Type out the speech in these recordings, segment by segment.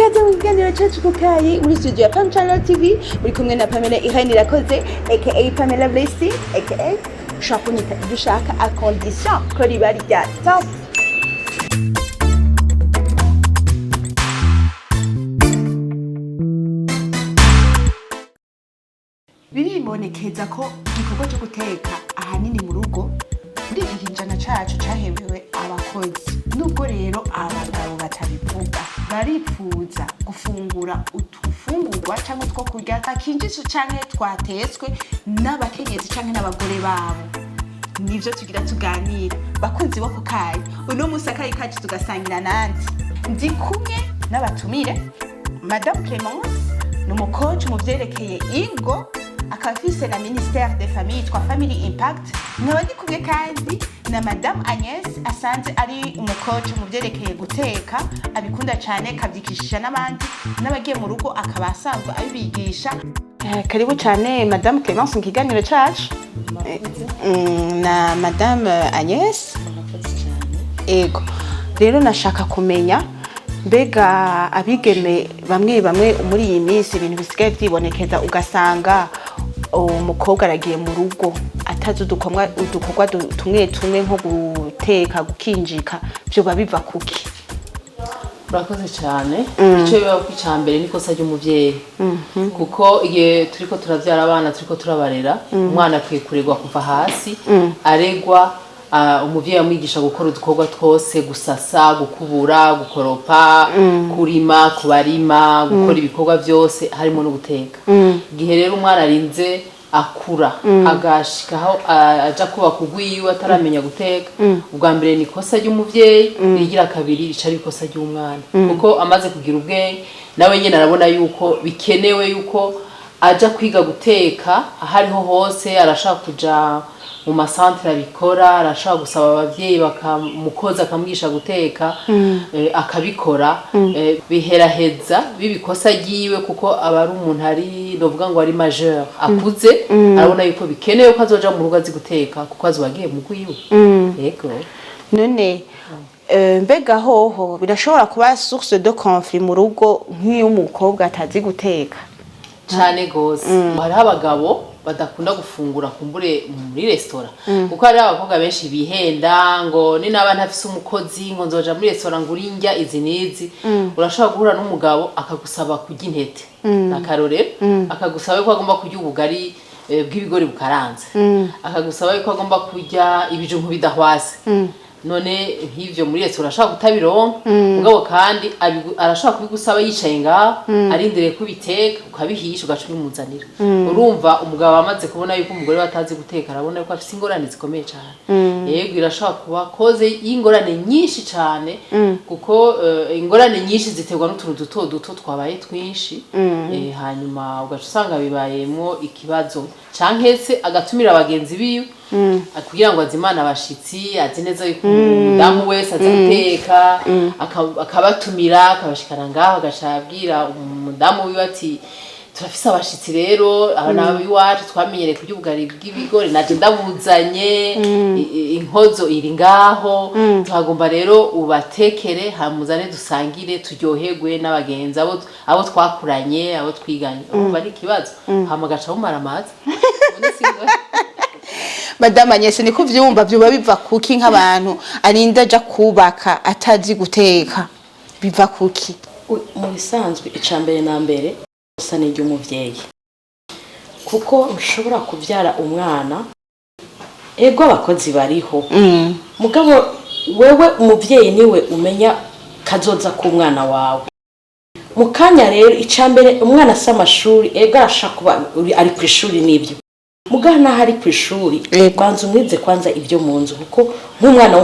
ikaze mu kiganiro cyacu kukayi muri studio ya Pam Channel TV muri kumwe na Pamela Irene Irakoze aka Pamela Blessing aka Shakunita dushaka a condition ko riba rya top. Biribonekeza ko igikorwa cyo guteka ahanini mu rugo muri iki kinjana cacu cahembewe abakozi, nubwo rero abagabo batabivuga baripfuza gufungura utufungurwa cyangwa two kurya akinjisho canke twatetswe n'abakenyezi canke n'abagore babo. Nivyo tugira tuganira bakunzi bo kukayi, uno musi akayi kacu tugasangira nandi ndi kumwe n'abatumire Madame Clémence n'umucoach mu vyerekeye ingo, akaba afise na Ministère des Familles twa Family Impact. Nkaba ndi kumwe kandi na Madame Agnès asanze ari umucoach mu vyerekeye guteka, abikunda cyane kavyikishisha n'abandi n'abagiye mu rugo akaba asanzwe abibigisha. Karibu cyane Madame Clémence mu kiganiro cacu na Madame Agnès. Ego rero nashaka kumenya mbega abigeme bamwe muri iyi minsi ibintu bisigaye vyibonekeza ugasanga umukobwa aragiye mu rugo atazi udukorwa tumwe nko guteka gukinjika, byo babiva kuki? Urakoze cyane. Icyo biba ku cyambere niko sajya umuvyeyi, kuko igihe turiko turavyara abana turiko turabarera, umwana akwiye kuregwa kuva hasi aregwa. Umuvyeyi amwigisha gukora udukorwa twose, gusasa, gukubura, gukoropa, kurima, kubarima, gukora ibikorwa byose harimo no guteka. Igihe rero umwana arinze akura agashikaho aja kuba kugwiwe ataramenya guteka, ubwa mbere ni kosa ry'umuvyeyi, rigira kabiri rica ari kosa ry'umwana, kuko amaze kugira ubwenge nawe nyene arabona yuko bikenewe yuko aja kwiga guteka. Ahariho hose arashaka kuja mu masantre abikora, arashaka gusaba abavyeyi bakamukoza akamwigisha guteka, akabikora. Biheraheza bibikosa giwe kuko aba ari umuntu ari novuga ngo ari majeur akuze, arabona yuko bikenewe ko azoja mu rugo azi guteka kuko azobagiye mu gwiwe. Yego none mbega hoho birashobora kuba source de conflit mu rugo nk'iyo umukobwa atazi guteka cyane gose. Hariho abagabo badakunda gufungura kumbure muri restaurant, kuko hari abakobwa benshi bihenda ngo ni naba ntafise umukozi ngo nzoja muri restaurant ngurinjya izi nizi. Urashobora guhura n'umugabo akagusaba kurya intete akarorero, akagusaba ko agomba kurya ubugari bw'ibigori bukaranze, akagusaba ko agomba kurya ibijumbu bidahwase. None nk'ivyo muri restaurant urashaka kutabironka, mugabo kandi arashaka kubigusaba yicaye ngaho arindiriye kubiteka ukabihisha ugaca ubimuzanira. Urumva umugabo amaze kubona yuko umugore batazi guteka, arabona yuko afise ingorane zikomeye cyane. Yego irashaka kuba koze y'ingorane nyinshi cyane, kuko ingorane nyinshi ziterwa n'utuntu duto twabaye twinshi. Hanyuma ugaca usanga bibayemo ikibazo canke se agatumira abagenzi biwe kugira ngo azimana abashitsi, azi neza yuko umudamu wese azi guteka, akabatumira akabashikana ngaho agashabwira umudamu wiwe ati turafise abashitsi rero abana biwacu twamenyereye kurya ubugari bw'ibigori naje ndabuzanye, inkozo iri ngaho, twagomba rero ubatekere hamuzane dusangire turyoherwe n'abagenzi abo twakuranye abo twiganye. Urumva ari ikibazo, hama gaca bumara amazi. Madame Agnès niko vyumva byoba biva kuki nk'abantu arinda aja kubaka atazi guteka biva kuki? Mu bisanzwe icambere na mbere gusa ni ry'umuvyeyi, kuko ushobora kuvyara umwana ego abakozi bariho, mugabo wewe umuvyeyi niwe umenya kazoza ku mwana wawe. Mukanya rero icambere umwana asa amashuri ego arashaka kuba ari ku ishuri n'ibyo, mugana hari ku ishuri kwanza umwize kwanza ibyo mu nzu, kuko nk'umwana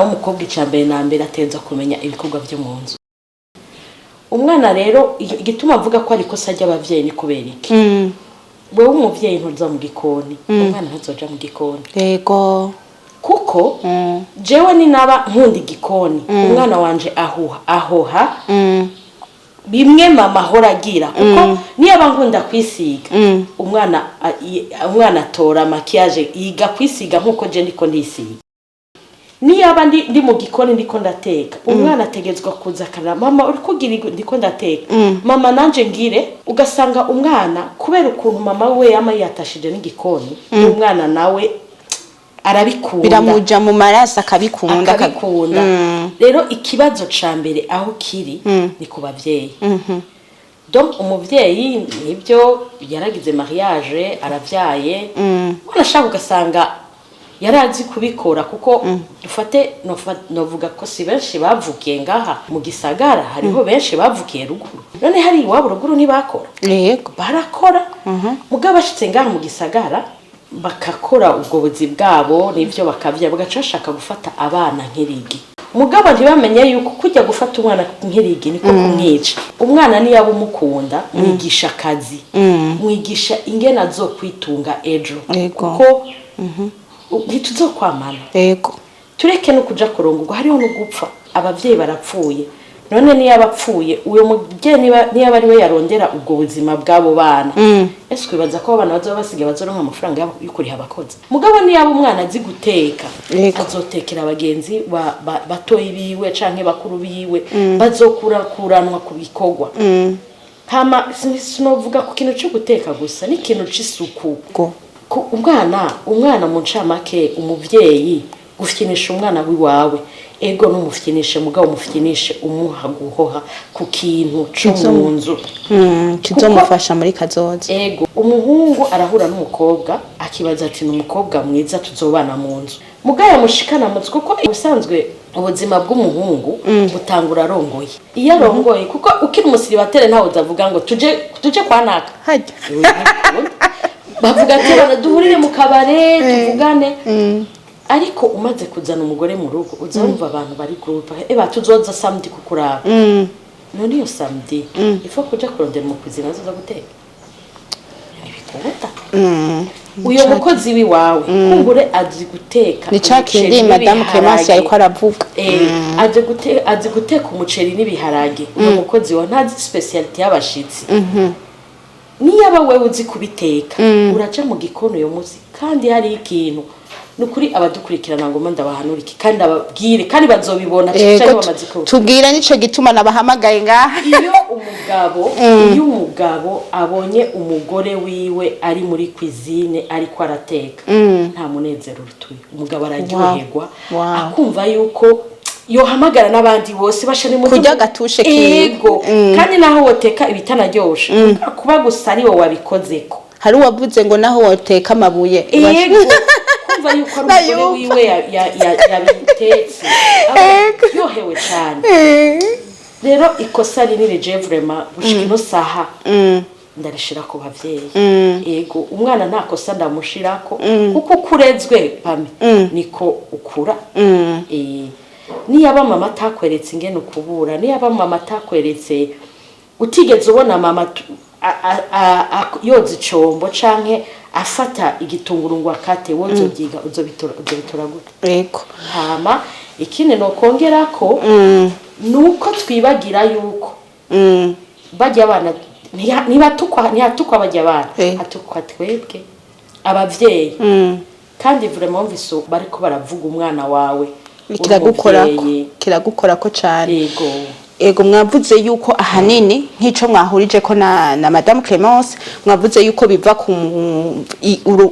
w'umukobwa icambere na mbere atenza kumenya ibikorwa byo mu nzu. Umwana rero igituma avuga ko ari kosa ry'abavyeyi ni kubera iki? Wewe umuvyeyi ntuza mu gikoni, umwana ntazoja mu gikoni. Yego kuko jewe ni naba nkunda igikoni, umwana wanje ahoha bimwe mama horagira, kuko niyo bankunda kwisiga umwana atora makiyaje yiga kwisiga nkuko je ndiko ndisiga. niyaba ndi mu gikoni ndiko ndateka umwana ategetswe kuza akara mama uri kugira ndiko ndateka mama nanje ngire ugasanga umwana kubera ukuntu mama we yama yatashije n'igikoni umwana nawe arabikunda biramuja mu maraso akabikunda rero ikibazo ca mbere aho kiri ni ku bavyeyi donc umuvyeyi nibyo yaragize mariage aravyaye urashaka ugasanga yarazi kubikora kuko dufate novuga ko si benshi bavukiye ngaha mu gisagara hariho benshi bavukiye ruguru none hari iwabo ruguru ntibakora yego barakora mugabo bashitse ngaha mu gisagara bakakora ubwo buzi bwabo nivyo bakavya bagaca bashaka gufata abana nk'irigi mugabo ntibamenye yuko kujya gufata umwana nk'irigi niko kumwica umwana ni yaba umukunda mwigisha akazi mwigisha ingena zo kwitunga ejo kuko ntituzokwamana yego tureke no kuja kurongorwa hariho no gupfa abavyeyi barapfuye none niyo abapfuye uyo muvyeyi niyo bari we yarondera ubwo buzima bwabo bana ese kwibaza ko abana bazoba basigaye bazoronka amafaranga y'ukuriha abakozi mugabo niyo aba umwana azi guteka azotekera abagenzi batoyi biwe canke bakuru biwe bazokurakuranwa ku bikorwa hama sinovuga ku kintu cyo guteka gusa ni ikintu c'isuku umwana mu ncamake umuvyeyi gufyinisha umwana wiwawe ego numufyinishe mugabo umufyinishe umuha guhoha ku kintu cyo mu nzu kizomufasha muri kazoza ego umuhungu arahura n'umukobwa akibaza ati n'umukobwa mwiza tuzobana mu nzu mugabo mushikana mutwe kuko ubusanzwe ubuzima bw'umuhungu butangura arongoye iyo arongoye kuko ukiri umusiribateri ntawe uzavuga ngo tuje kwanaka hajya bavuga ati bana duhurire mu kabare tuvugane ariko umaze kuzana umugore mu rugo uzumva abantu bari groupe tuzoza samedi kukuraba none iyo samedi ifo kuja kurondera mu kuzina zo guteka nibikubuta uyo mukozi wiwawe kumbure azi guteka ni cakindi madame Clemence ariko aravuga azi guteka umuceri n'ibiharage uyo mukozi wa ntazi speciality y'abashitsi niyaba wewe uzi kubiteka uraca mu gikono uyo muzi kandi hari ikintu nukuri abadukurikirana ngo ndabahanuriki kandi ababwire kandi bazobibona cyane bamaze ko tubwira nico gituma nabahamagaye ngaha iyo umugabo abonye umugore wiwe ari muri cuisine ariko arateka nta munezero rutuye umugabo araryoherwa akumva yuko yohamagara n'abandi bose bashane mu kujya gatushe kigo kandi naho woteka ibitanaryoshe kuba gusa ari wowe wabikozeko hari uwavuze ngo naho woteka amabuye kumva yuko ari umugore wiwe yabitetse yohewe cyane rero ikosa rinini je vraiment gushika ino saha ndarishira ku bavyeyi yego umwana nta kosa ndamushirako kuko kurezwe pame niko ukura niyaba mama atakweretse ingene ukubura niyaba mama atakweretse utigeze ubona mama yoza icombo canke afata igitunguru ngo akate wozo byiga uzobitora gute yego hama ikindi no kongerako nuko twibagira yuko bajya abana ntihatukwa bajya abana hatukwa twebwe abavyeyi kandi vraiment mviso bariko baravuga umwana wawe kiragukorako cyane yego ego mwavuze yuko ahanini nk'ico mwahurije ko na madame Clemence mwavuze yuko biva ku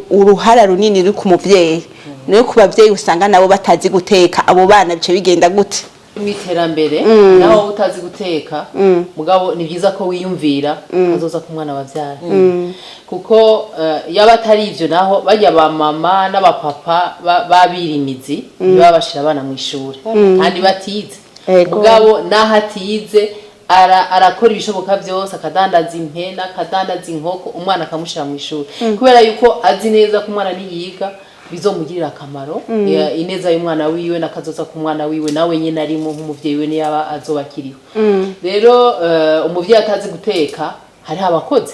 uruhara runini ruri ku muvyeyi no ku bavyeyi usanga nabo batazi guteka abo bana bice bigenda gute mwiterambere naho utazi guteka mugabo ni byiza ko wiyumvira azoza ku mwana wavyara kuko yaba atari ivyo naho bajya ba mama n'abapapa babirimizi ntibabashira abana mu ishuri kandi batize mugabo naho atize arakora ibishoboka byose akadandaza impena akadandaza inkoko umwana akamushira mu ishuri kubera yuko azi neza ko umwana niyiga bizomugirira akamaro ineza y'umwana wiwe nakazoza ku mwana wiwe nawe nyine arimo nk'umuvyeyi we niyaba azobakiriho rero umuvyeyi atazi guteka hari abakozi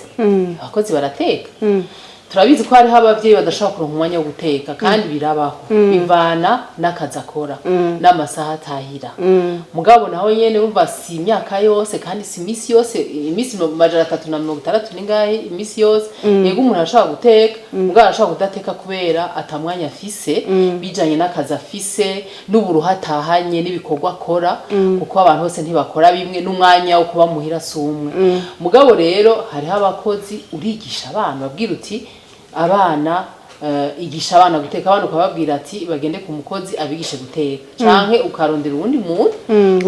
barateka turabizi ko hariho abavyeyi badashobora kuronka umwanya wo guteka kandi birabaho bivana n'akazi akora n'amasaha atahira mugabo naho nyene urumva si imyaka yose kandi si imisi yose imisi 360 ningahe imisi yose yego umuntu arashobora guteka mugabo arashobora kudateka kubera atamwanya afise bijanye n'akazi afise n'uburuha atahanye n'ibikorwa akora kuko abantu bose ntibakora bimwe n'umwanya wo kuba muhira sumwe mugabo rero hariho abakozi urigisha abana babwira uti abana igisha abana guteka abana ukababwira ati bagende ku mukozi abigishe guteka canke ukarondera uwundi muntu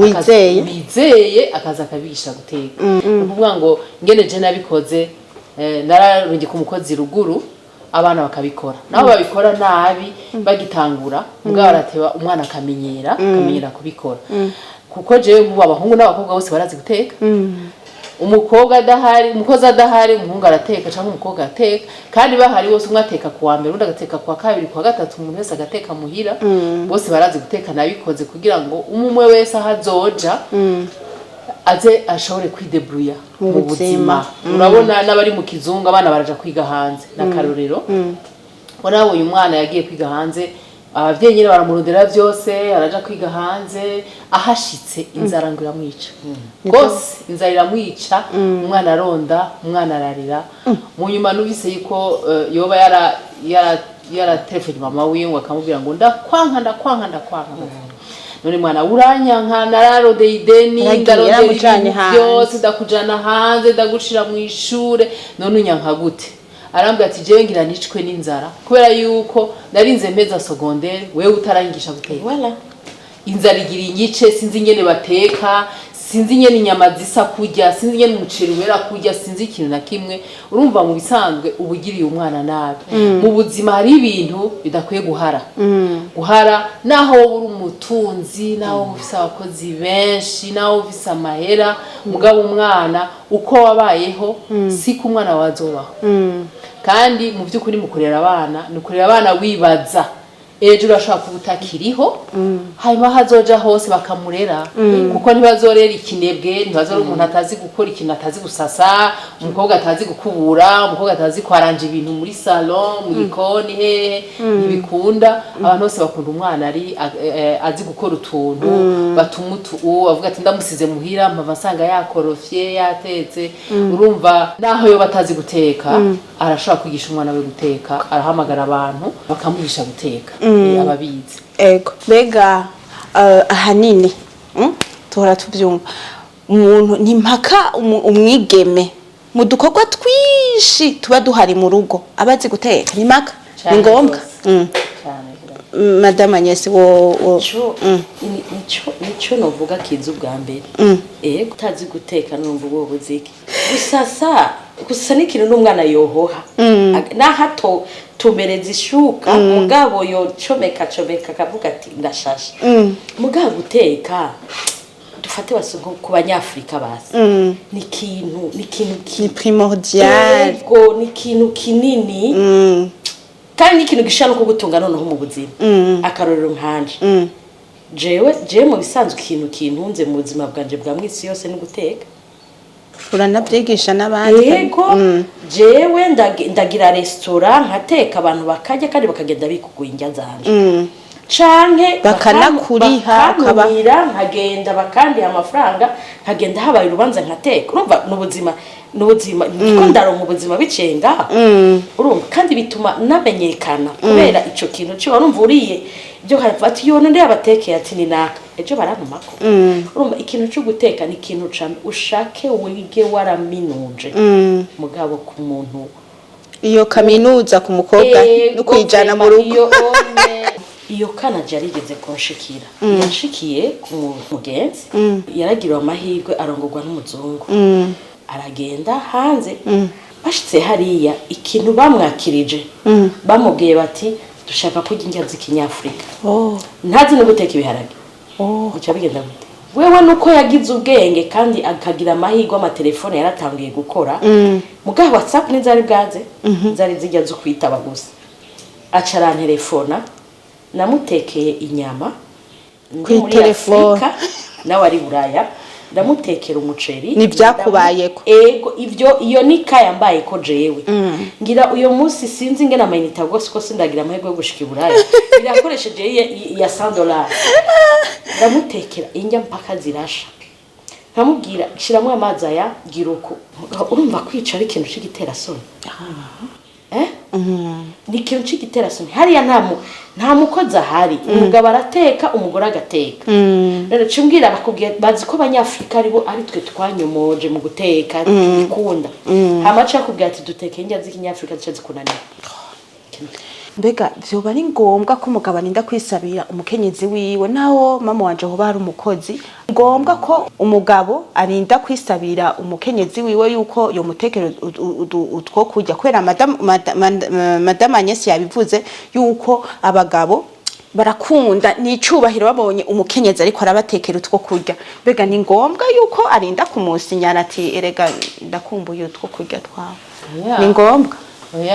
wizeye akaza akabigisha guteka ukuvuga ngo ngene je nabikoze nararungi ku mukozi ruguru abana bakabikora nabo babikora nabi bagitangura mugabo arateba umwana akamenyera kubikora kuko je ubu abahungu n'abakobwa bose barazi guteka umukobwa adahari umukozi adahari umuhungu arateka cyangwa umukobwa ateka kandi bahari bose umwe ateka kuwa mbere undi agateka kuwa kabiri kuwa gatatu umuntu wese agateka muhira bose barazi guteka nabikoze kugira ngo umwe wese ahazoja aze ashobore kwidebruya mu buzima urabona n'abari mu kizungu abana baraja kwiga hanze nakarorero bona uyu mwana yagiye kwiga hanze abavyeyi nyine baramurondera byose araja kwiga hanze ahashitse inzara ngo iramwica gose inzara iramwica umwana aronda umwana ararira mu nyuma nubise yuko yoba yara telefone mama wiwe akamubwira ngo ndakwanka none mwana uranyanka nararode ideni ndarode byose ndakujana hanze ndagushira mu ishure none unyanka gute arambwira ati jewe ngira nicwe n'inzara kubera yuko narinze meza secondaire wewe utarangisha guteka voilà inzara igira inyice sinzi nyene bateka sinzi nyene inyama zisa kurya sinzi nyene umuceri wera kurya sinzi ikintu na kimwe urumva mu bisanzwe ubugiriye umwana nabi mu buzima hari ibintu bidakwiye guhara naho uri umutunzi naho ufise abakozi benshi naho ufise amahera mugabo umwana uko wabayeho siko umwana wazobaho kandi mu by'ukuri mukorera abana nukorera abana wibaza ejo urashaka kubutakiriho hanyuma hazoja hose bakamurera kuko ntibazorera ikinebwe ntibazorera umuntu atazi gukora ikintu atazi gusasa umukobwa atazi gukubura umukobwa atazi kwaranja ibintu muri salon mu gikoni hehe ntibikunda abantu bose bakunda umwana ari azi gukora utuntu batumutu avuga ati ndamusize muhira mpava nsanga yakorofye yatetse urumva naho yo batazi guteka arashaka kwigisha umwana we guteka arahamagara abantu bakamugisha guteka ababizi ego mbega ahanini tuhora tubyumva umuntu ntimpaka umwigeme mu dukorwa twinshi tuba duhari mu rugo abazi guteka ni mpaka ni ngombwa madame Agnès nico novuga kiza ubwa mbere ego utazi guteka numva ubwo buziki gusa n'ikintu n'umwana yohoha nahato tumereza ishuka mugabo yo comeka akavuga ati ndashashe mugabo guteka dufate basongo ku banyafrika basi ni ikintu primordial ego ni ikintu kinini kandi ikintu gishaka no kugutunga noneho mu buzima akarorero nkanje jewe mu bisanzwe ikintu kintunze mu buzima bwanje bwa mwisi yose ni guteka uranabyigisha n'abandi yego jewe ndagira restaurant nkateka abantu bakajya kandi bakagenda bikuguye indya zanje canke bakanakuriha ukabira nkagenda bakandiha amafaranga nkagenda habaye urubanza nkateka urumva n'ubuzima niko ndaronka ubuzima bicenga urumva kandi bituma namenyekana kubera ico kintu cyo urumva uriye byo harafati yo nde yabatekeye ati ni naka ejo barantumako urumva ikintu cyo guteka ni ikintu cyane ushake wige waraminuje mugabo ku muntu iyo kaminuza ku mukobwa no kwijana mu rugo iyo kana jarigeze konshikira yashikiye ku mugenzi yaragiriwe amahirwe arongorwa n'umuzungu aragenda hanze bashitse hariya ikintu bamwakirije bamubwiye bati dushaka kurya indya z'ikinyafrika ntazi no guteka ibiharage icyo bigenda gute wewe nuko yagize ubwenge kandi akagira amahirwe amatelefone yaratangiye gukora mugabo WhatsApp n'izari bwaze zari zijya zo kwitaba gusa acara telefona namutekeye inyama kuri telefone nawe ari buraya ndamutekera umuceri Nivyakubayeko. ego iyo nika yambaye ko jewe ngira uyo munsi sinzi ngena amayinite gose ko sindagira amahirwe yo gushika iburaya birakoresheje ya $100 ndamutekera indya mpaka zirasha nkamubwira shiramo amazi aya giruko urumva kwica ari ikintu c'igitera soni ni ikintu c'igitera soni hariya nta mukozi ahari umugabo arateka umugore agateka rero cimbwira bakubwiye bazi ko abanyafrika ari twe twanyomoje mu guteka ikunda hamaca akubwira ati duteke indya z'ikinyafrika zice zikunanira mbega vyoba ari ngombwa ko umugabo arinda kwisabira umukenyezi wiwe naho mama wanje ho bari umukozi ngombwa ko umugabo arinda kwisabira umukenyezi wiwe yuko yo mutekero utwo kujya kwera madame Agnes yabivuze yuko abagabo barakunda nicubahiro babonye umukenyezi ariko arabatekera utwo kurya mbega ni ngombwa yuko arinda kumusinyana ati erega ndakumbuye utwo kurya twawe ni ngombwa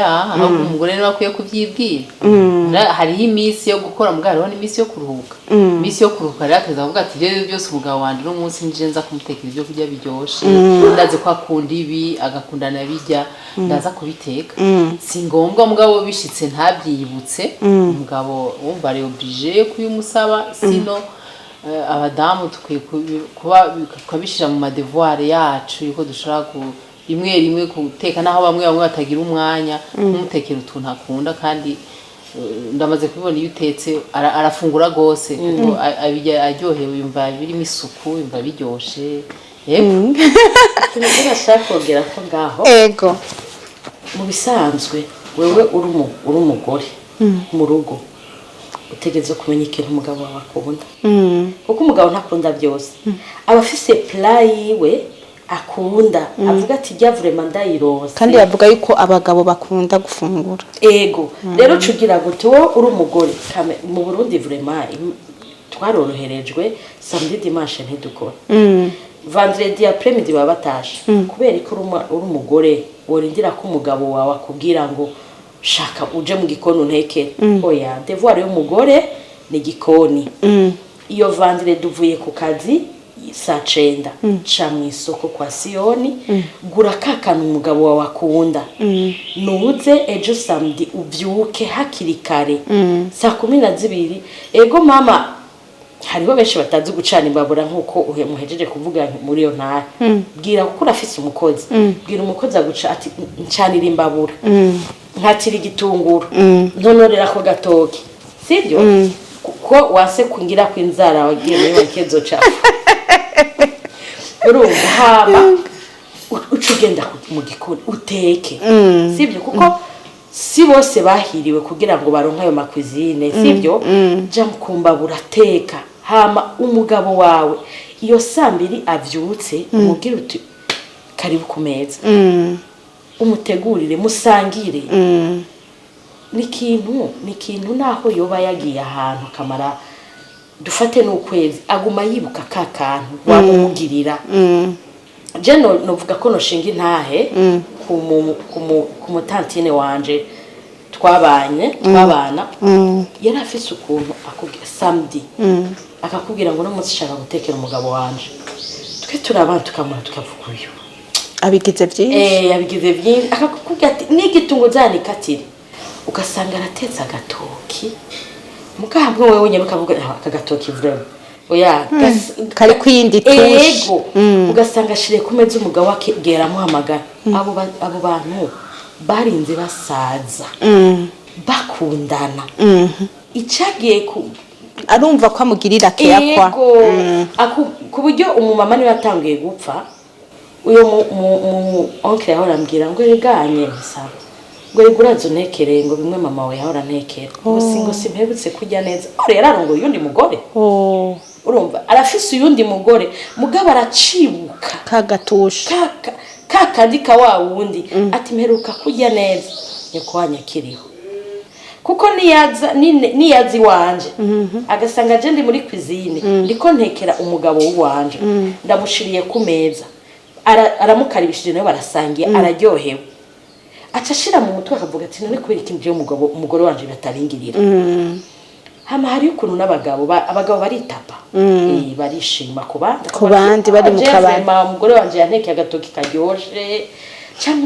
ahubwo umugore niwe akwiye kuvyibwira hariho iminsi yo gukora mugabo hariho n'imisi yo kuruhuka imisi yo kuruhuka rero akaza avuga ati ibyo byose umugabo wanje no munsi nije nza kumutekera ibyo kurya biryoshe ndazi ko akunda ibi agakundana bijya ndaza kubiteka si ngombwa mugabo bishitse ntabyiyibutse umugabo wumva ari obligé kuyimusaba sino abadamu tukwiye kubishira mu madevoir yacu yuko dushaka rimwe guteka naho bamwe batagira umwanya kumutekera utuntu akunda kandi ndamaze kubibona iyo utetse arafungura gose kuko abijya aryohewe yumva birimo isuku yumva biryoshe yego kintu nashaka kongera ko ngaho ego mu bisanzwe wewe uri umugore mu rugo utegeze kumenya ikintu umugabo wawe akunda kuko umugabo ntakunda byose abafise play we akunda avuga ati jya vraiment ndayirose kandi yavuga yuko abagabo bakunda gufungura ego rero cugira gute wo uri umugore mu Burundi vraiment twaroroherejwe samedi dimanche ntidukora vendredi après-midi baba batashe kubera ko uri umugore worindira ko umugabo wawe akubwira ngo shaka uje mu gikoni untekere oya devoir y'umugore ni gikoni iyo vendredi uvuye ku kazi saa 9 ca mw'isoko kwa Siyoni gura kakana umugabo wawe akunda nuze ejo samedi uvyuke hakiri kare saa 12 ego mama hariho benshi batazi gucana imbabura nkuko muhejeje kuvuga muri yo ntara bwira kuko urafise umukozi bwira umukozi aguca ati ncanira imbabura nkatira igitunguru ntonorera ko gatoki sibyo kuko wase kungira kwinzara wagiye muri makezo cha urumva haba ucugenda mu gikoni uteke sibyo kuko si bose bahiriwe kugira ngo baronke ayo makwizine sibyo ja mukumbabura teka hama umugabo wawe iyo sambiri avyutse umubwira uti karibu ku meza umutegurire musangire ni kintu naho yoba yagiye ahantu kamara dufate n'ukwezi aguma yibuka kakantu wamugirira je novuga ko noshinga intahe ku mutantine wanje twabana yari afise ukuntu akubwira samedi akakubwira ngo no munsi shaka gutekera umugabo wanje twe turabana tukamura tukavuga uyu abigize byinshi abigize byinshi akakubwira ati n'igitungo zanikatire ugasanga aratetse agatoki mugambwe wewe nyine ukavuga akagatoki vraiment oya kari kwindi tushi ego ugasanga shire kumeza umugabo wakegera muhamagara abo bantu barinze basaza bakundana icagiye arumva ko amugirira kiyakwa ku buryo umumama niwe yatangiye gupfa uyo mu oncle yaho arambwira ngo reganye bisaba ngo rigurazo ntekere ngo bimwe mama we yahora ntekera ngo simpebutse kujya neza rero arongo yundi mugore urumva arafise uyundi mugore mugabo aracibuka kagatusha kakandika wa wundi ati mperuka kujya neza nyoko wanyakiriho kuko niyazi wanje agasanga je ndi muri cuisine ndiko ntekera umugabo wanje ndamushiriye ku meza aramukaribishije nawe barasangiye araryohewe acashira mu mutwe akavuga ati none kubera ikintu je umugore wanje bataringirira hama hari ukuntu n'abagabo abagabo baritapa barishima ku bandi bari mu kabari umugore wanje yantekeye agatoki karyoshe cyangwa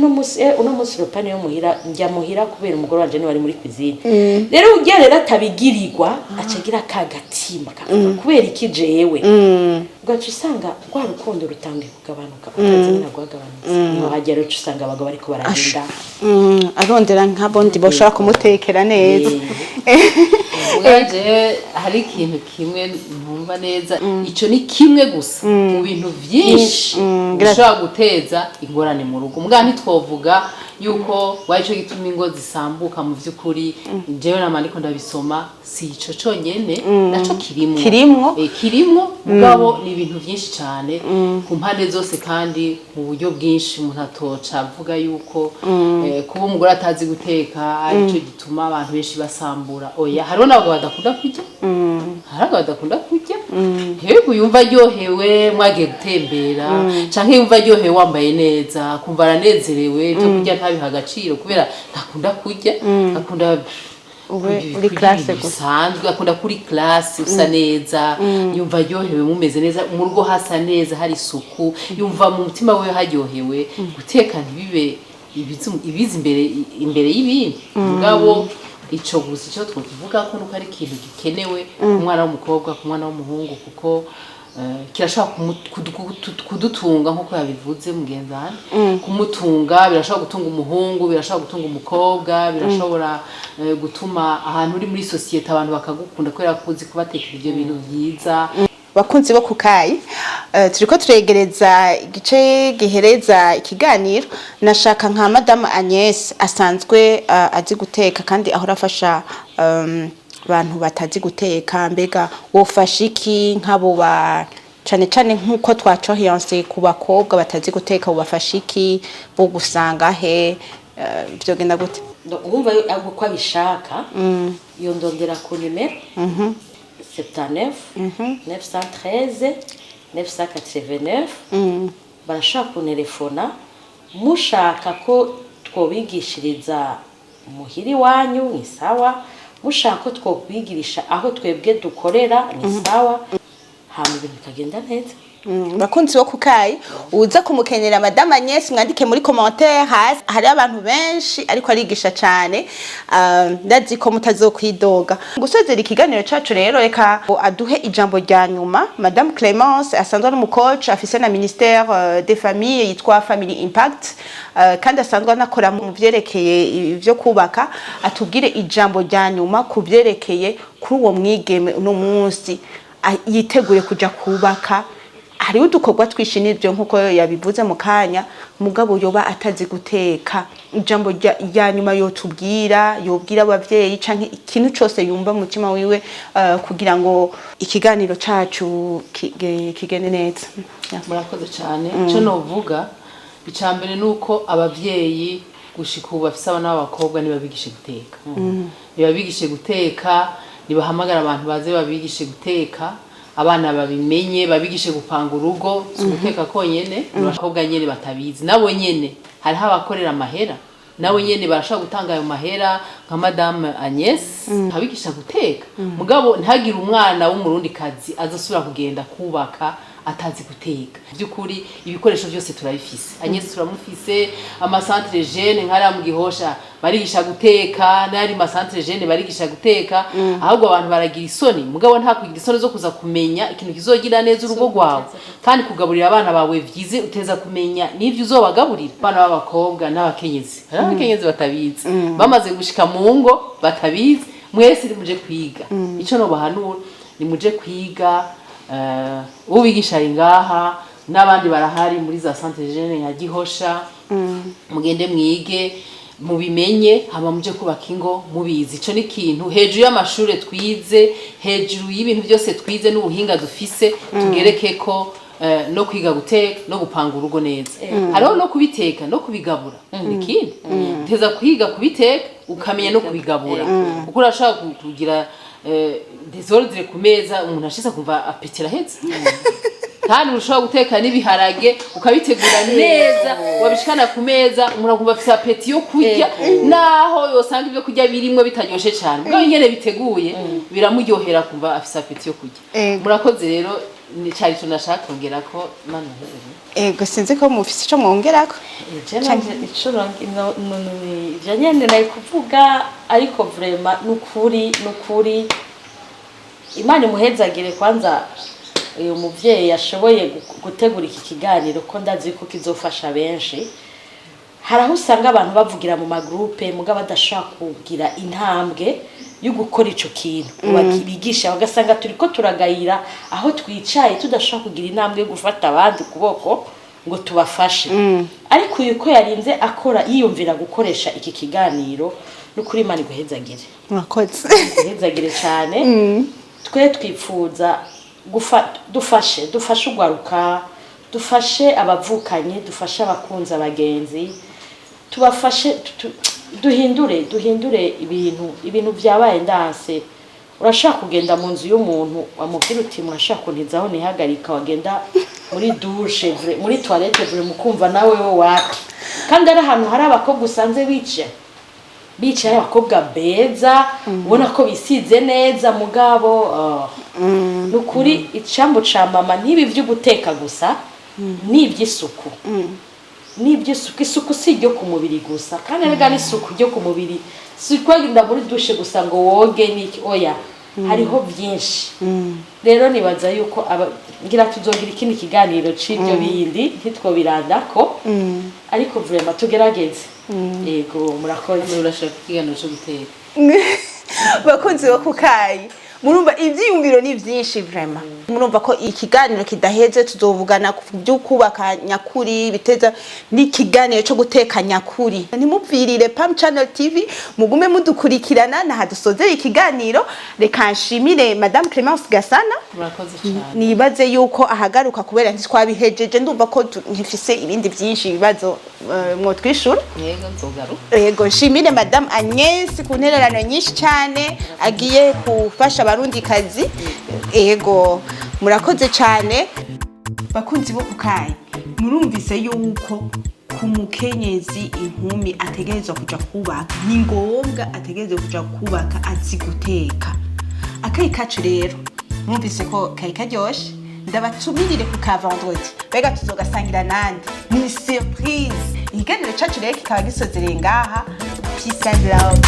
uno munsi ropane yo muhira njya muhira kubera umugore wanje ni wari muri cuisine rero ugiye rero atabigirirwa acagira kagatima kavuga kubera iki jewe ugaca usanga rwa rukundo rutangiye kugabanuka utazina gwagabanutse no hagera uca usanga abagabo ariko bararinda arondera nk'abondi boshaka kumutekera neza Uje hari ikintu kimwe ntumva neza ico ni kimwe gusa mu bintu byinshi bishobora guteza ingorane mu rugo mbwa ntitwovuga yuko wayico gituma ingo zisambuka mu vy'ukuri jewe namandiko ndabisoma si ico conyene naco kirimwo mugabo ni ibintu byinshi cyane ku mpande zose kandi mu buryo bwinshi umuntu atoca avuga yuko kuba umugore atazi guteka arico gituma abantu benshi basambura oya hariho n'abagabo badakunda kurya hari abagabo badakunda kurya hewe yumva aryohewe mwagiye gutembera canke yumva aryohewe wambaye neza kumva aranezerewe byo kurya ntabiha agaciro kubera ntakunda kurya akunda uri classe gusanzwe akunda kuri classe usa neza yumva aryohewe mumeze neza mu rugo hasa neza hari isuku yumva mu mutima we haryohewe guteka ntibibe ibizi imbere y'ibindi mugabo ico gusa ico twovuga ko nuko ari ikintu gikenewe umwana w'umukobwa ku mwana w'umuhungu kuko kirashobora kudutunga nkuko yabivuze mugenzane kumutunga birashobora gutunga umuhungu birashobora gutunga umukobwa birashobora gutuma ahantu uri muri societe abantu bakagukunda kubera kuzi kubatekera ibyo bintu byiza bakunzi bo kukayi turiko turegereza igice gihereza ikiganiro nashaka nka Madame Agnes asanzwe azi guteka kandi ahora afasha abantu batazi guteka mbega wofasha iki nk'abo cane cane nkuko twacohiyanse ku bakobwa batazi guteka ubafasha iki bo gusanga he byogenda gute urumva ko abishaka yondondera ku nimero 79 913 989 barashaka kunelefona mushaka ko twobigishiriza muhiri wanyu ni sawa mushaka ko twokwigirisha aho twebwe dukorera ni sawa hama ibintu bikagenda neza bakunzi bo kukayi uza kumukenera Madame Agnes mwandike muri commentaire hasi hari abantu benshi ariko arigisha cyane ndazi ko mutazokwidoga gusozera ikiganiro cacu rero reka aduhe ijambo rya nyuma Madame Clémence asanzwe ari umucoach afise na ministère des familles yitwa Family Impact kandi asanzwe anakora mu vyerekeye ivyo kubaka atubwire ijambo rya nyuma ku vyerekeye kuri uwo mwigeme uno munsi yiteguye kuja kubaka hari udukorwa twishiniryo nkuko yabivuze mu kanya mugabo yoba atazi guteka ijambo rya nyuma yotubwira yobwira abavyeyi canke ikintu cyose yumva mu mutima wiwe kugira ngo ikiganiro cacu kigende neza murakoze cyane ico novuga icambere nuko abavyeyi gushika ubu bafise abana b'abakobwa nibabigishe guteka nibabigishe guteka nibahamagara abantu baze babigishe guteka abana babimenye babigishe gupanga urugo guteka konyene abakobwa nyene batabizi nabo nyene hari abakorera amahera nabo nyene barashaka gutanga ayo mahera nka Madame Agnes abigisha guteka mugabo ntagire umwana w'umurundi kazi azosubira kugenda kubaka atazi guteka byukuri ibikoresho byose turabifise Agnes turamufise ama centre jeune nkara mu Gihosha barigisha guteka nari ma centre jeune barigisha guteka ahubwo abantu baragira isoni mugabo nta kugira isoni zo kuza kumenya ikintu kizogira neza urugo rwawe kandi kugaburira abana bawe vyize uteza kumenya nivyo uzobagaburira abana b'abakobwa n'abakenyezi abakenyezi batabizi bamaze gushika mu ngo batabizi mwese muje kwiga ico no bahanura ni muje kwiga ubigisha ngaha n'abandi barahari muri za centre jeune ya Gihosha mugende mwige mubimenye hama muje kubaka ingo mubizi ico ni kintu hejuru y'amashure twize hejuru y'ibintu byose twize n'ubuhinga dufise tugereke ko no kwiga guteka no gupanga urugo neza hariho no kubiteka no kubigabura ikindi teza kwiga kubiteka ukamenya no kubigabura kuko urashaka kugira desordre ku meza umuntu ashisa kumva apetira hetse kandi ushobora guteka n'ibiharage ukabitegura neza wabishikana ku meza umuntu akumva afite apeti yo kurya naho yosanga ibyo kurya birimwe bitaryoshe cyane ubwo nyene biteguye biramuryohera kumva afite apeti yo kurya murakoze rero ni cyari tunashaka kongera ko mana ego sinzi ko mufise ico mwongerako ivyo nyene nayo kuvuga ariko vraiment nukuri Imana imuhezagire kwanza uyu muvyeyi yashoboye gutegura iki kiganiro ko ndazi ko kizofasha benshi haraho usanga abantu bavugira mu magroupe muga badashaka kugira intambwe yo gukora ico kintu bakibigisha bagasanga turiko turagayira aho twicaye tudashaka kugira intambwe yo gufata abandi kuboko ngo tubafashe ariko yuko yarinze akora yiyumvira gukoresha iki kiganiro n'ukuri Imana iguhezagire mwakoze guhezagire cyane twe twipfuza dufashe ugwaruka dufashe abavukanye dufashe abakunza abagenzi tubafashe duhindure ibintu byabaye ndanse urashaka kugenda mu nzu y'umuntu wamubwira uti murashaka kuntizaho nihagarika wagenda muri douche muri toilette mukumva nawe waki kandi ari ahantu hari abakobwa usanze bicaye abakobwa beza ubona ko bisize neza mugabo nukuri icambo ca mama nibi vyo guteka gusa n'iby'isuku isuku si ryo ku mubiri gusa kandi rega n'isuku ryo ku mubiri si kwagenda muri douche gusa ngo woge niki oya hariho byinshi rero nibaza yuko ngira tuzogira ikindi kiganiro c'ibyo bindi ntitwobirandako ariko vraiment tugerageze yego murakoze urashaka ikiganiro cyo guteka bakunzi bo kukayi murumva ivyiyumviro ni vyinshi vraiment murumva ko ikiganiro kidaheze tuzovugana ku by'ukubaka nyakuri biteza n'ikiganiro cyo guteka nyakuri ntimupfirire Pam Channel TV mugume mudukurikirana na hadusozera ikiganiro reka nshimire Madame Clemence Gasana murakoze cyane nibaze yuko ahagaruka kubera ntitwabihejeje ndumva ko nkifise ibindi byinshi bibazo mwotwishura yego nzogaruka yego nshimire Madame Agnes ku ntererano nyinshi cyane agiye kufasha abarundi kazi yego murakoze cyane bakunzi bo kukayi murumvise yuko ku mukenyezi inkumi ategerezwa kuja kubaka ni ngombwa ategerezwa kuja kubaka azi guteka akayi kacu rero murumvise ko kayi karyoshe ndabatumirire ku ka vendredi bega tuzogasangira nandi ni surprise ikiganiro cacu rero kikaba gisozereye ngaha peace and love